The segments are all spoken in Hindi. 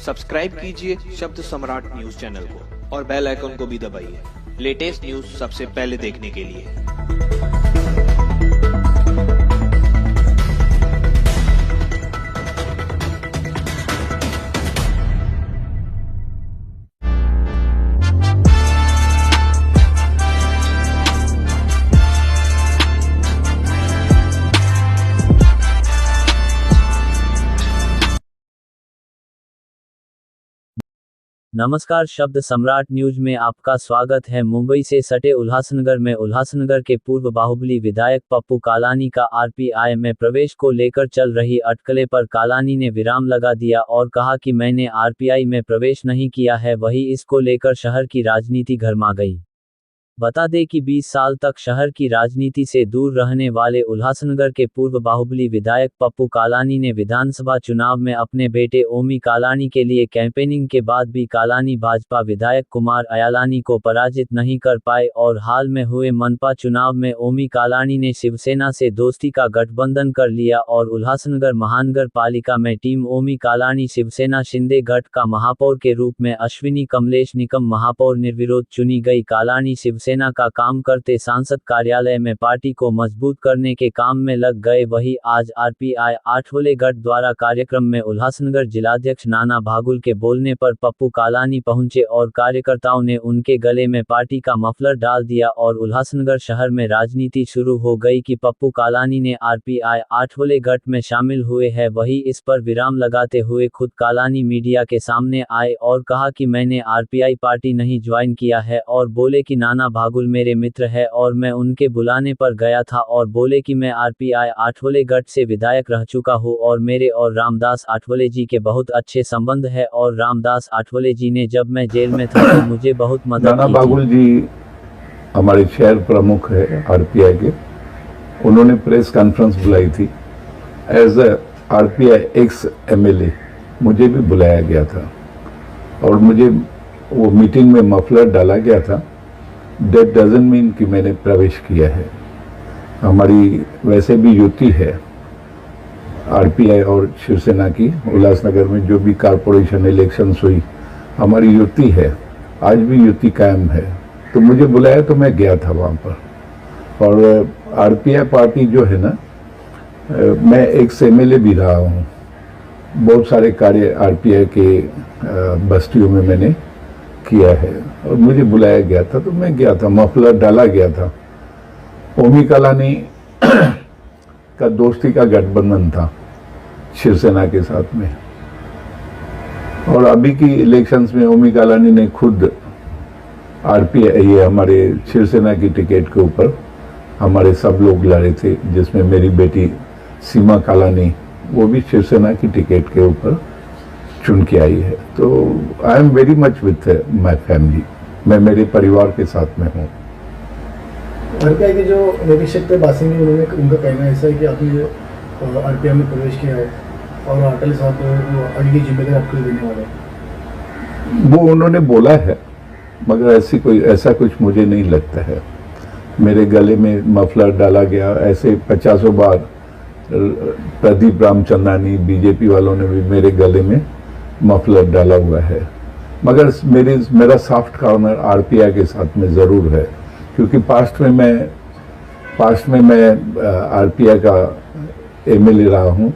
सब्सक्राइब कीजिए शब्द सम्राट न्यूज चैनल को और बेल आइकन को भी दबाइए लेटेस्ट न्यूज सबसे पहले देखने के लिए। नमस्कार, शब्द सम्राट न्यूज में आपका स्वागत है। मुंबई से सटे उल्लासनगर में उल्लासनगर के पूर्व बाहुबली विधायक पप्पू कालानी का आरपीआई में प्रवेश को लेकर चल रही अटकलें पर कालानी ने विराम लगा दिया और कहा कि मैंने आरपीआई में प्रवेश नहीं किया है। वहीं इसको लेकर शहर की राजनीति गरमा गई। बता दें कि 20 साल तक शहर की राजनीति से दूर रहने वाले उल्लासनगर के पूर्व बाहुबली विधायक पप्पू कालानी ने विधानसभा चुनाव में अपने बेटे ओमी कालानी के लिए कैंपेनिंग के बाद भी कालानी भाजपा विधायक कुमार अयालानी को पराजित नहीं कर पाए और हाल में हुए मनपा चुनाव में ओमी कालानी ने शिवसेना से दोस्ती का गठबंधन कर लिया और उल्लासनगर महानगर पालिका में टीम ओमी कालानी शिवसेना शिंदे गठ का महापौर के रूप में अश्विनी कमलेश निकम महापौर निर्विरोध चुनी गई। कालानी शिवसेना का काम करते सांसद कार्यालय में पार्टी को मजबूत करने के काम में लग गए। वहीं आज आरपीआई आठवले गठ द्वारा कार्यक्रम में उल्लासनगर जिलाध्यक्ष नाना भागुल के बोलने पर पप्पू कालानी पहुंचे और कार्यकर्ताओं ने उनके गले में पार्टी का मफलर डाल दिया और उल्लासनगर शहर में राजनीति शुरू हो गई कि पप्पू कालानी ने आरपीआई आठवले गठ में शामिल हुए हैं। वहीं इस पर विराम लगाते हुए खुद कालानी मीडिया के सामने आए और कहा कि मैंने आरपीआई पार्टी नहीं ज्वाइन किया है और बोले कि नाना भागुल मेरे मित्र है और मैं उनके बुलाने पर गया था और बोले कि मैं आरपीआई आठवले गठ से विधायक रह चुका हूं और मेरे और रामदास आठवले जी के बहुत अच्छे संबंध है और रामदास आठवले जी ने जब मैं जेल में था तो मुझे बहुत मदद की। नाना भागुल जी हमारे शहर प्रमुख है आरपीआई के। उन्होंने प्रेस कॉन्फ्रेंस बुलाई थी। As a RPI ex MLA मुझे भी बुलाया गया था और मुझे वो मीटिंग में मफलर डाला गया था। That doesn't mean कि मैंने प्रवेश किया है। हमारी वैसे भी युति है आरपीआई और शिवसेना की। उल्लासनगर में जो भी कारपोरेशन इलेक्शंस हुई हमारी युति है, आज भी युति कायम है। तो मुझे बुलाया तो मैं गया था वहाँ पर। और आरपीआई पार्टी जो है ना, मैं एक एमएलए भी रहा हूँ। बहुत सारे कार्य आरपीआई के बस्तियों में मैंने किया है और मुझे बुलाया गया था तो मैं गया था। मफलर डाला गया था। ओमी कालानी का दोस्ती का गठबंधन था शिवसेना के साथ में और अभी की इलेक्शंस में ओमी कालानी ने खुद आरपीआई ये हमारे शिवसेना की टिकट के ऊपर हमारे सब लोग लड़े थे, जिसमें मेरी बेटी सीमा कालानी वो भी शिवसेना की टिकट के ऊपर चुन के आई है। तो I am very much with my family. मैं मेरे परिवार के साथ में हूँ। आरपीआई के जो निरीक्षक थे बासिंग, उन्होंने उनका कहना ऐसा है कि आपने आरपीआई में प्रवेश किया है और अटल साहब आगे की जिम्मेदारी आपको देने वाले हैं। वो उन्होंने बोला है, मगर ऐसा कुछ मुझे नहीं लगता है। मेरे गले में मफलर डाला गया ऐसे 50 बार। प्रदीप रामचंदानी बीजेपी वालों ने भी मेरे गले में मफलर डाला हुआ है, मगर मेरा सॉफ्ट कॉर्नर आरपीआई के साथ में ज़रूर है, क्योंकि पास्ट में मैं आरपीआई का एमएलए रहा हूँ।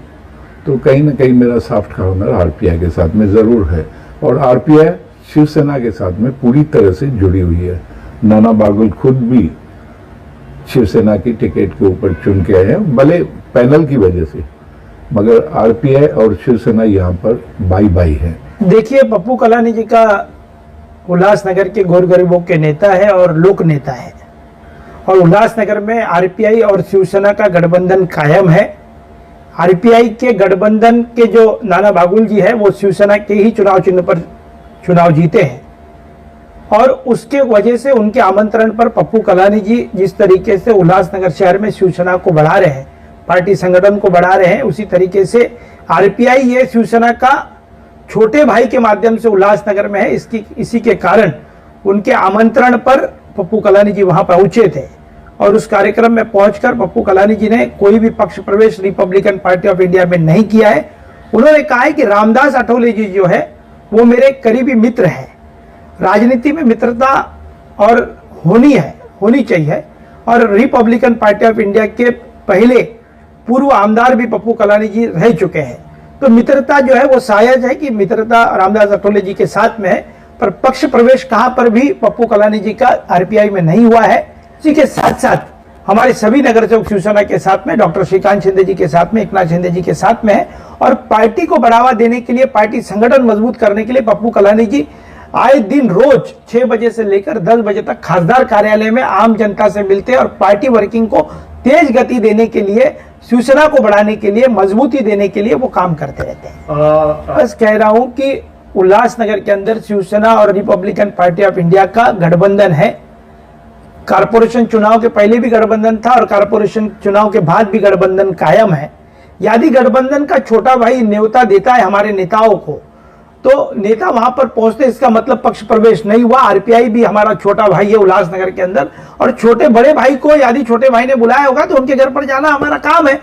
तो कहीं ना कहीं मेरा सॉफ्ट कॉर्नर आरपीआई के साथ में ज़रूर है और आरपीआई शिवसेना के साथ में पूरी तरह से जुड़ी हुई है। नाना भागुल खुद भी शिवसेना की टिकट के ऊपर चुन के आए हैं, भले पैनल की वजह से, मगर आरपीआई और शिवसेना यहाँ पर बाई बाई है। देखिए, पप्पू कालानी जी का उल्लासनगर के गौर गरीबों के नेता है और लोक नेता है और उल्लासनगर में आरपीआई और शिवसेना का गठबंधन कायम है। आरपीआई के गठबंधन के जो नाना भागुल जी है वो शिवसेना के ही चुनाव चिन्ह पर चुनाव जीते हैं और उसके वजह से उनके आमंत्रण पर पप्पू कालानी जी जिस तरीके से उल्लासनगर शहर में शिवसेना को बढ़ा रहे हैं, पार्टी संगठन को बढ़ा रहे हैं, उसी तरीके से आरपीआई ये शिवसेना का छोटे भाई के माध्यम से उल्लासनगर में है। इसी के कारण उनके आमंत्रण पर पप्पू कालानी जी वहां पहुंचे थे और उस कार्यक्रम में पहुंचकर पप्पू कालानी जी ने कोई भी पक्ष प्रवेश रिपब्लिकन पार्टी ऑफ इंडिया में नहीं किया है। उन्होंने कहा है कि रामदास आठवले जी जो है वो मेरे करीबी मित्र हैं। राजनीति में मित्रता और होनी चाहिए। और रिपब्लिकन पार्टी ऑफ इंडिया के पहले पूर्व आमदार भी पप्पू कलानी जी रह चुके हैं, तो मित्रता जो है वो सायज है कि मित्रता रामदास अठवले जी के साथ में है, पर पक्ष प्रवेश कहां पर भी पप्पू कलानी जी का आरपीआई में नहीं हुआ है। इसी के साथ साथ हमारे सभी नगर सेवक शिवसेना के साथ में, डॉक्टर श्रीकांत शिंदे जी के साथ में, एकनाथ शिंदे जी के साथ में है। और पार्टी को बढ़ावा देने के लिए, पार्टी संगठन मजबूत करने के लिए पप्पू कलानी जी आए दिन रोज 6 बजे से लेकर 10 बजे तक खासदार कार्यालय में आम जनता से मिलते हैं और पार्टी वर्किंग को तेज गति देने के लिए, शिवसेना को बढ़ाने के लिए, मजबूती देने के लिए वो काम करते रहते हैं। बस कह रहा हूं कि उल्लासनगर के अंदर शिवसेना और रिपब्लिकन पार्टी ऑफ इंडिया का गठबंधन है। कारपोरेशन चुनाव के पहले भी गठबंधन था और कारपोरेशन चुनाव के बाद भी गठबंधन कायम है। यदि गठबंधन का छोटा भाई न्योता देता है हमारे नेताओं को, तो नेता वहां पर पहुंचते, इसका मतलब पक्ष प्रवेश नहीं हुआ। आरपीआई भी हमारा छोटा भाई है उल्लासनगर के अंदर, और छोटे बड़े भाई को यदि छोटे भाई ने बुलाया होगा तो उनके घर पर जाना हमारा काम है।